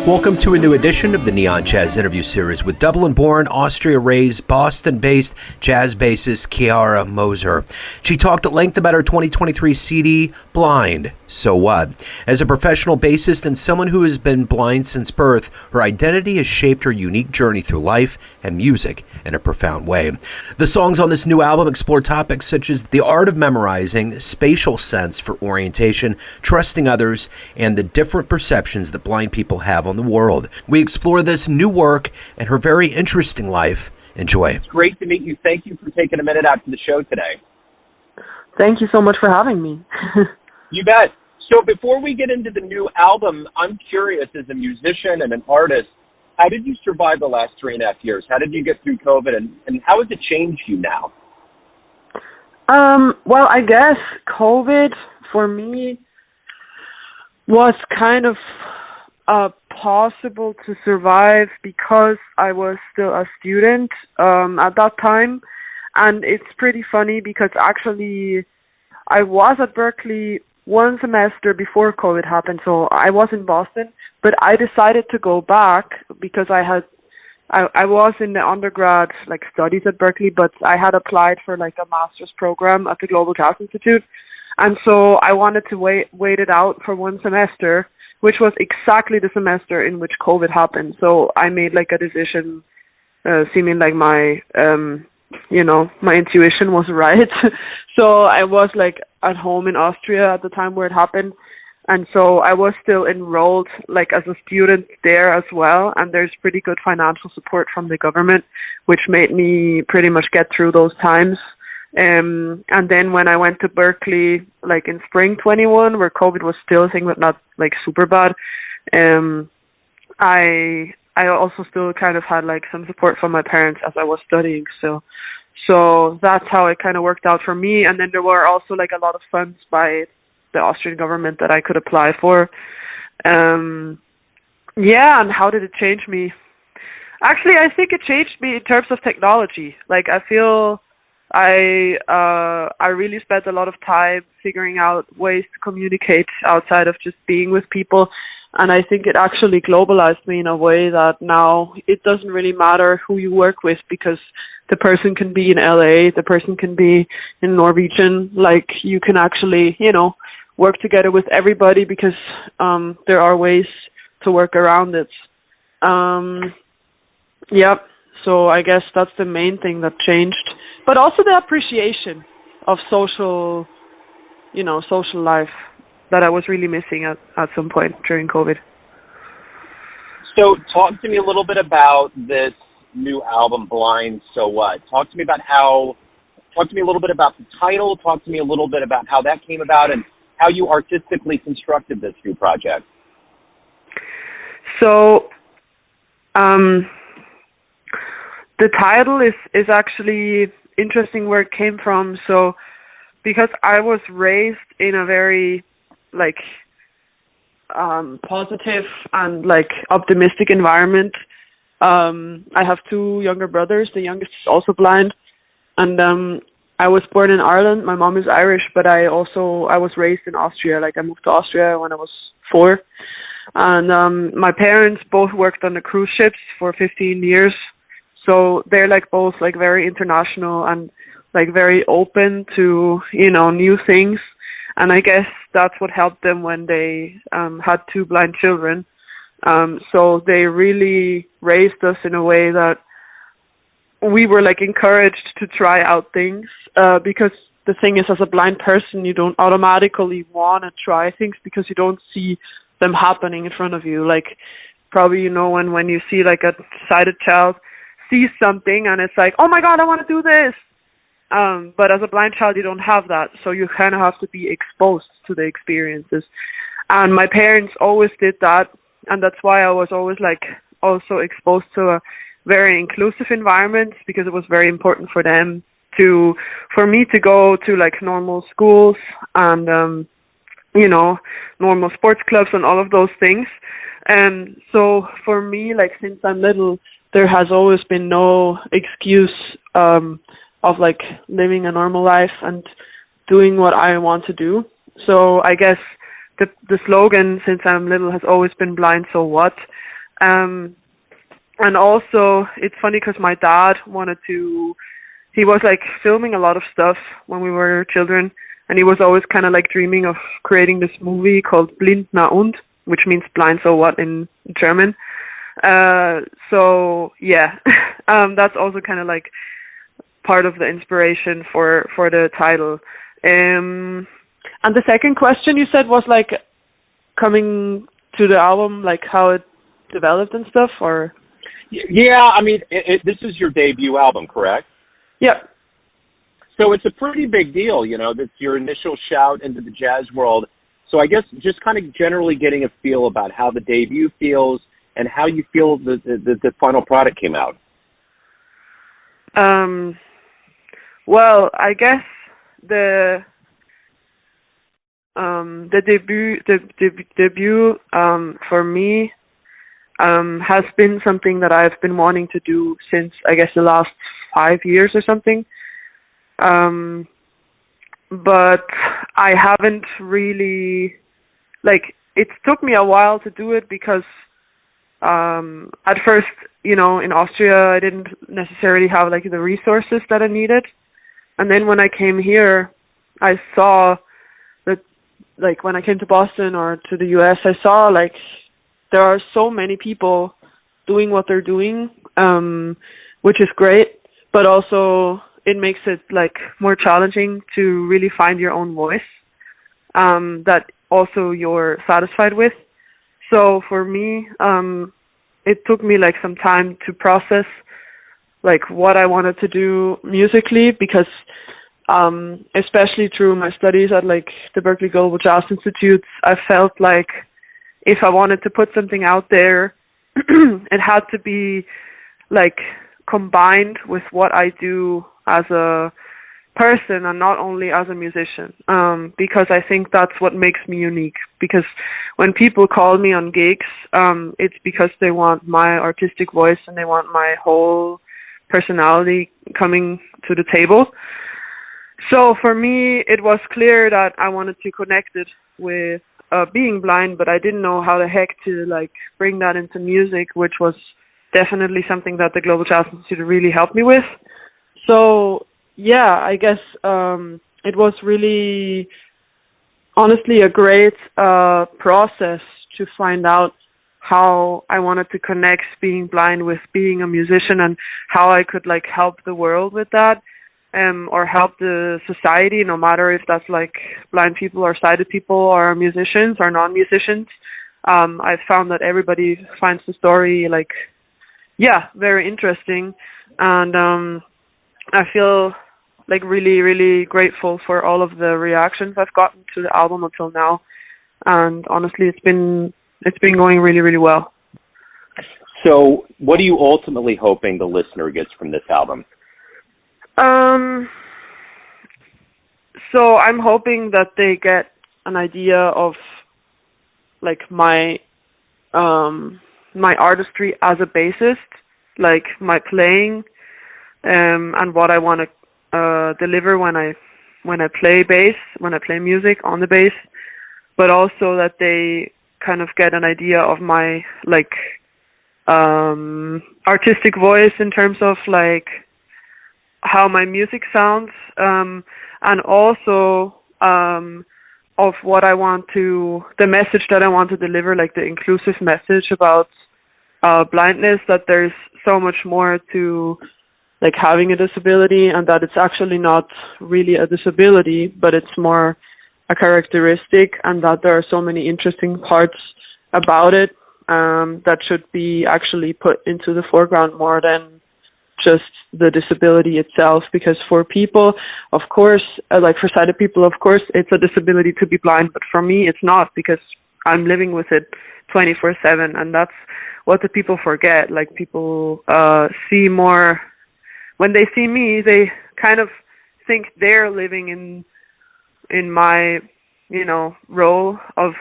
Welcome to a new edition of the Neon Jazz interview series with Dublin-born, Austria-Raised, Boston-based jazz bassist Ciara Moser. She talked at length about her 2023 CD, Blind, So What? As a professional bassist and someone who has been blind since birth, her identity has shaped her unique journey through life and music in a profound way. The songs on this new album explore topics such as the art of memorizing, spatial sense for orientation, trusting others, and the different perceptions that blind people have on the world. We explore this new work and her very interesting life. Enjoy. It's great to meet you. Thank you for taking a minute out to the show today. Thank you so much for having me. You bet. So before we get into the new album, I'm curious, as a musician and an artist, how did you survive the last 3.5 years? How did you get through COVID, and how has it changed you now? Well, I guess COVID for me was kind of possible to survive because I was still a student at that time. And it's pretty funny because actually I was at Berkeley one semester before COVID happened, so I was in Boston, but I decided to go back because I was in the undergrad studies at Berkeley, but I had applied for a master's program at the Global Jazz Institute, and so I wanted to wait it out for one semester, which was exactly the semester in which COVID happened. So I made a decision, seeming like my my intuition was right. So I was at home in Austria at the time where it happened. And so I was still enrolled as a student there as well. And there's pretty good financial support from the government, which made me pretty much get through those times. And then when I went to Berkeley, in spring 21, where COVID was still a thing, but not super bad, I also still kind of had some support from my parents as I was studying. So that's how it kind of worked out for me. And then there were also a lot of funds by the Austrian government that I could apply for. And how did it change me? Actually, I think it changed me in terms of technology. I feel I really spent a lot of time figuring out ways to communicate outside of just being with people. And I think it actually globalized me in a way that now it doesn't really matter who you work with, because the person can be in LA, the person can be in Norwegian. You can actually, work together with everybody because there are ways to work around it. So I guess that's the main thing that changed. But also the appreciation of social life that I was really missing at some point during COVID. So talk to me a little bit about this new album, Blind, So What? Talk to me a little bit about the title. Talk to me a little bit about how that came about and how you artistically constructed this new project. So, the title is actually interesting where it came from. So, because I was raised in a very positive and optimistic environment. I have 2 younger brothers. The youngest is also blind, and I was born in Ireland. My mom is Irish, but I was raised in Austria. I moved to Austria when I was 4, and my parents both worked on the cruise ships for 15 years. So they're both very international and very open to new things. And I guess that's what helped them when they had 2 blind children. So they really raised us in a way that we were encouraged to try out things. Because the thing is, as a blind person, you don't automatically want to try things because you don't see them happening in front of you. Probably when you see a sighted child sees something and it's oh my God, I want to do this. But as a blind child, you don't have that. So you kind of have to be exposed to the experiences. And my parents always did that. And that's why I was always also exposed to a very inclusive environment, because it was very important for them for me to go to normal schools and, normal sports clubs and all of those things. And so for me, since I'm little, there has always been no excuse, of living a normal life and doing what I want to do. So I guess the slogan since I'm little has always been Blind, So What? And also, it's funny because my dad he was like filming a lot of stuff when we were children, and he was always kind of like dreaming of creating this movie called Blind na und, which means blind so what in German. So yeah, that's also kind of like part of the inspiration for the title. And the second question you said was like coming to the album, like how it developed and stuff, or? Yeah, I mean, this is your debut album, correct? Yeah. So it's a pretty big deal, you know, that's your initial shout into the jazz world. So I guess just kind of generally getting a feel about how the debut feels and how you feel the final product came out. Well, I guess the debut for me has been something that I've been wanting to do since, I guess, the last 5 years or something. But I haven't really, like, it took me a while to do it because at first, you know, in Austria, I didn't necessarily have, like, the resources that I needed. And then when I came here, I saw that, like, when I came to Boston or to the US, I saw, like, there are so many people doing what they're doing, which is great, but also it makes it, like, more challenging to really find your own voice that also you're satisfied with. So for me, it took me, like, some time to process, like, what I wanted to do musically, because especially through my studies at, like, the Berklee Global Jazz Institute, I felt like if I wanted to put something out there, it had to be, like, combined with what I do as a person and not only as a musician, because I think that's what makes me unique. Because when people call me on gigs, it's because they want my artistic voice and they want my whole personality coming to the table. So for me, it was clear that I wanted to connect it with being blind, but I didn't know how the heck to, like, bring that into music, which was definitely something that the Global Jazz Institute really helped me with. So yeah, I guess it was really, honestly, a great process to find out how I wanted to connect being blind with being a musician and how I could, like, help the world with that, or help the society, no matter if that's, like, blind people or sighted people or musicians or non-musicians. I found that everybody finds the story, like, yeah, very interesting. And I feel, like, really, really grateful for all of the reactions I've gotten to the album until now. And honestly, it's been going really, really well. So what are you ultimately hoping the listener gets from this album? So I'm hoping that they get an idea of, like, my artistry as a bassist, like my playing, and what I want to deliver when I play bass, when I play music on the bass, but also that they kind of get an idea of my, like, artistic voice in terms of, like, how my music sounds, and also of what I want to, the message that I want to deliver, like the inclusive message about blindness, that there's so much more to, like, having a disability, and that it's actually not really a disability, but it's more a characteristic, and that there are so many interesting parts about it that should be actually put into the foreground more than just the disability itself. Because for people, of course, like for sighted people, of course, it's a disability to be blind, but for me, it's not, because I'm living with it 24/7, and that's what the people forget. Like, people see more, when they see me, they kind of think they're living in my, you know, role of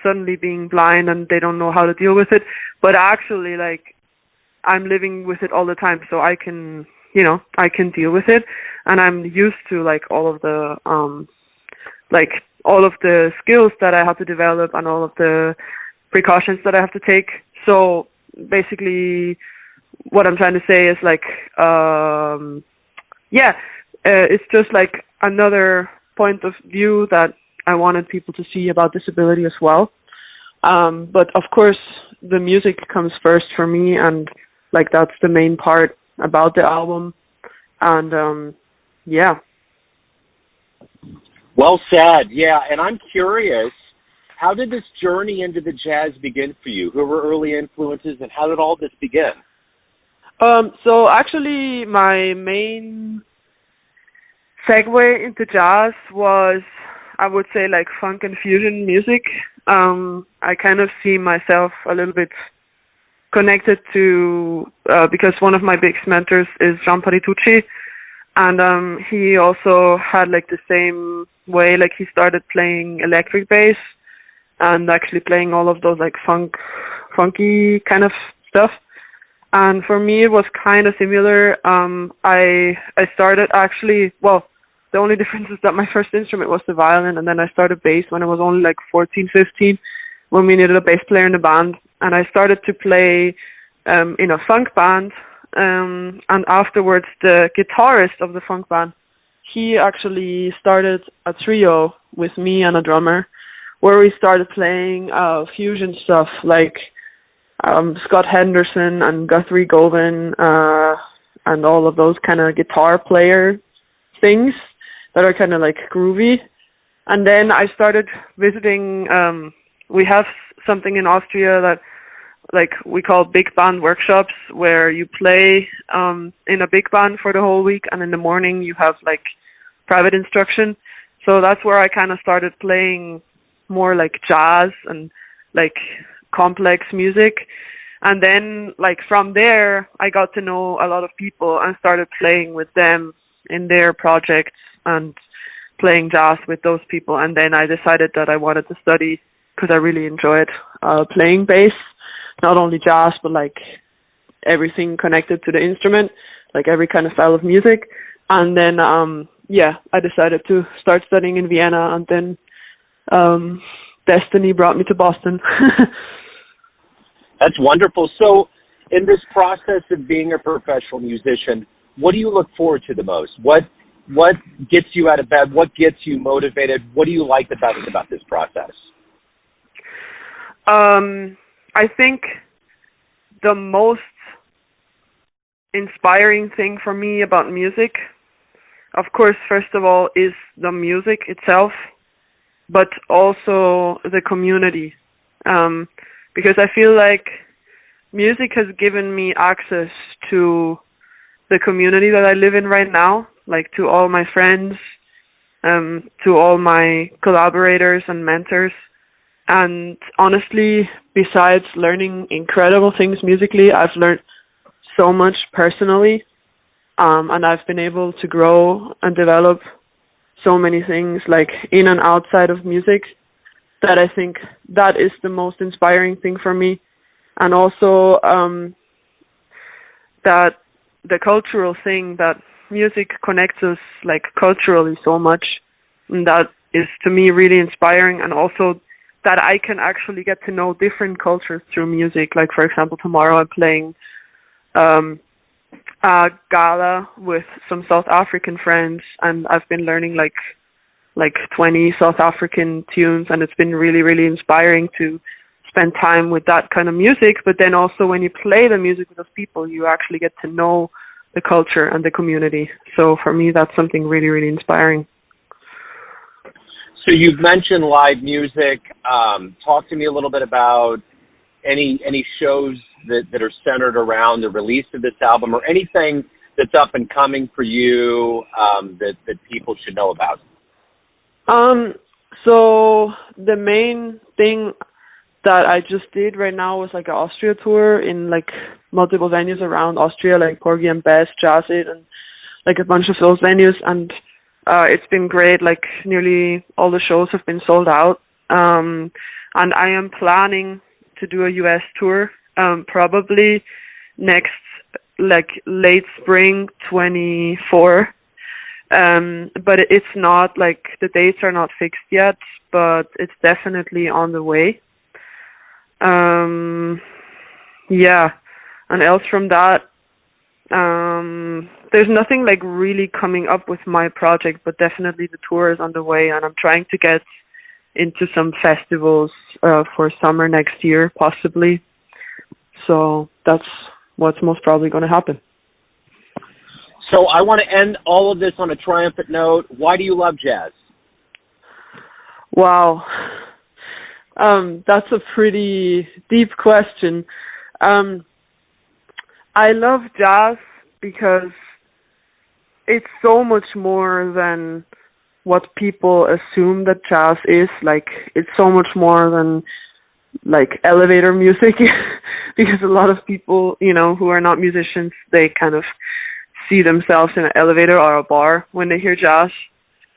suddenly being blind, and they don't know how to deal with it. But actually, like, I'm living with it all the time, so I can, you know, I can deal with it, and I'm used to, like, all of the skills that I have to develop and all of the precautions that I have to take. So basically, what I'm trying to say is like, it's just like another point of view that I wanted people to see about disability as well. But of course, the music comes first for me, and like that's the main part about the album. And yeah. Well said. Yeah, and I'm curious, how did this journey into the jazz begin for you? Who were early influences, and how did all this begin? So actually, my main segue into jazz was, I would say, like funk and fusion music. I kind of see myself a little bit connected to, because one of my biggest mentors is John Patitucci, and he also had like the same way, like he started playing electric bass and actually playing all of those like funky kind of stuff. And for me, it was kind of similar. I started actually, well, the only difference is that my first instrument was the violin, and then I started bass when I was only like 14, 15, when we needed a bass player in the band. And I started to play in a funk band, and afterwards the guitarist of the funk band, he actually started a trio with me and a drummer, where we started playing fusion stuff like Scott Henderson and Guthrie Govan, and all of those kind of guitar player things that are kind of like groovy. And then I started visiting, we have something in Austria that like we call big band workshops, where you play in a big band for the whole week, and in the morning you have like private instruction. So that's where I kind of started playing more like jazz and like complex music. And then like from there I got to know a lot of people and started playing with them in their projects and playing jazz with those people. And then I decided that I wanted to study, because I really enjoyed playing bass, not only jazz but like everything connected to the instrument, like every kind of style of music. And then I decided to start studying in Vienna, and then destiny brought me to Boston. That's wonderful. So in this process of being a professional musician, what do you look forward to the most? What gets you out of bed? What gets you motivated? What do you like about this process? I think the most inspiring thing for me about music, of course, first of all, is the music itself, but also the community. Because I feel like music has given me access to the community that I live in right now, like to all my friends, to all my collaborators and mentors. And honestly, besides learning incredible things musically, I've learned so much personally, and I've been able to grow and develop so many things like in and outside of music, that I think that is the most inspiring thing for me. And also that the cultural thing, that music connects us like culturally so much, and that is to me really inspiring. And also that I can actually get to know different cultures through music. Like for example, tomorrow I'm playing a gala with some South African friends, and I've been learning like 20 South African tunes, and it's been really, really inspiring to spend time with that kind of music. But then also when you play the music with those people, you actually get to know the culture and the community. So for me, that's something really, really inspiring. So you've mentioned live music. Talk to me a little bit about any shows that are centered around the release of this album, or anything that's up and coming for you that people should know about. So the main thing that I just did right now was like an Austria tour in like multiple venues around Austria, like Porgy and Bess, Jazzit, and like a bunch of those venues. And it's been great. Like nearly all the shows have been sold out. And I am planning to do a US tour, probably next, like late spring 24. But it's not like, the dates are not fixed yet, but it's definitely on the way. yeah, and else from that, there's nothing like really coming up with my project, but definitely the tour is on the way, and I'm trying to get into some festivals for summer next year, possibly. So that's what's most probably going to happen. So I want to end all of this on a triumphant note. Why do you love jazz? Wow. That's a pretty deep question. I love jazz because it's so much more than what people assume that jazz is. Like, it's so much more than like elevator music because a lot of people, you know, who are not musicians, they kind of see themselves in an elevator or a bar when they hear jazz.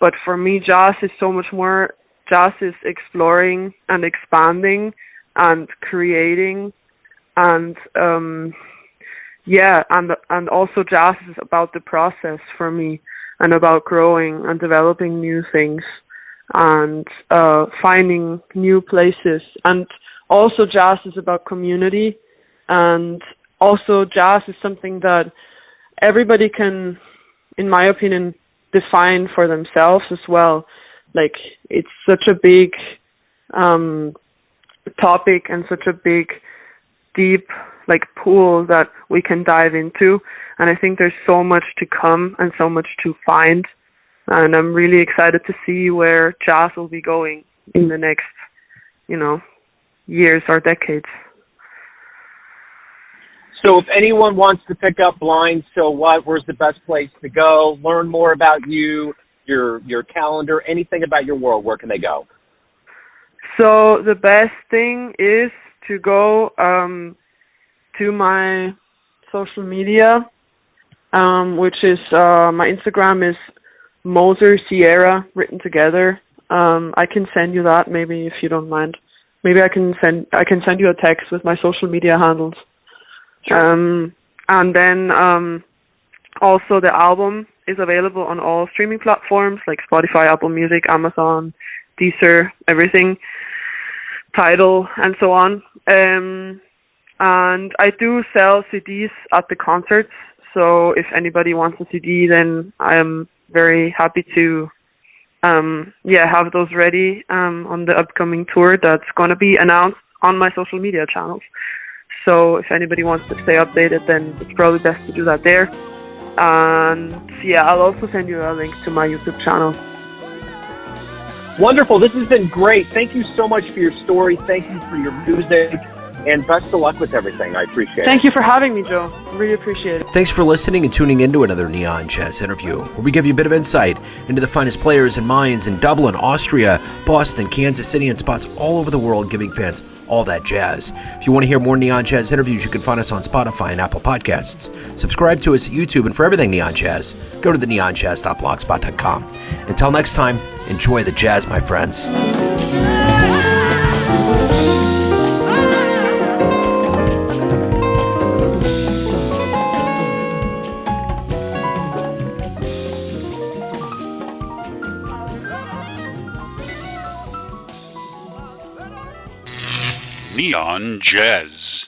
But for me, jazz is so much more. Jazz is exploring and expanding and creating, and and also jazz is about the process for me, and about growing and developing new things and finding new places. And also jazz is about community, and also jazz is something that everybody can, in my opinion, define for themselves as well. Like, it's such a big topic and such a big, deep, like, pool that we can dive into. And I think there's so much to come and so much to find. And I'm really excited to see where jazz will be going in the next, you know, years or decades. So if anyone wants to pick up Blind So What, where's the best place to go? Learn more about you, your calendar, anything about your world, where can they go? So the best thing is to go to my social media, which is my Instagram is Moser Ciara, written together. I can send you that, maybe, if you don't mind. Maybe I can send you a text with my social media handles. Sure. And then also the album is available on all streaming platforms like Spotify, Apple Music, Amazon, Deezer, everything, Tidal, and so on. And I do sell CDs at the concerts, so if anybody wants a CD, then I'm very happy to have those ready on the upcoming tour that's going to be announced on my social media channels. So if anybody wants to stay updated, then it's probably best to do that there. And yeah, I'll also send you a link to my YouTube channel. Wonderful. This has been great. Thank you so much for your story. Thank you for your music. And best of luck with everything. I appreciate it. Thank you for having me, Joe. Really appreciate it. Thanks for listening and tuning into another Neon Jazz interview, where we give you a bit of insight into the finest players and minds in Dublin, Austria, Boston, Kansas City, and spots all over the world, giving fans all that jazz. If you want to hear more Neon Jazz interviews, you can find us on Spotify and Apple Podcasts. Subscribe to us at YouTube, and for everything Neon Jazz, go to the neonjazz.blogspot.com. Until next time, enjoy the jazz, my friends. Neon Jazz.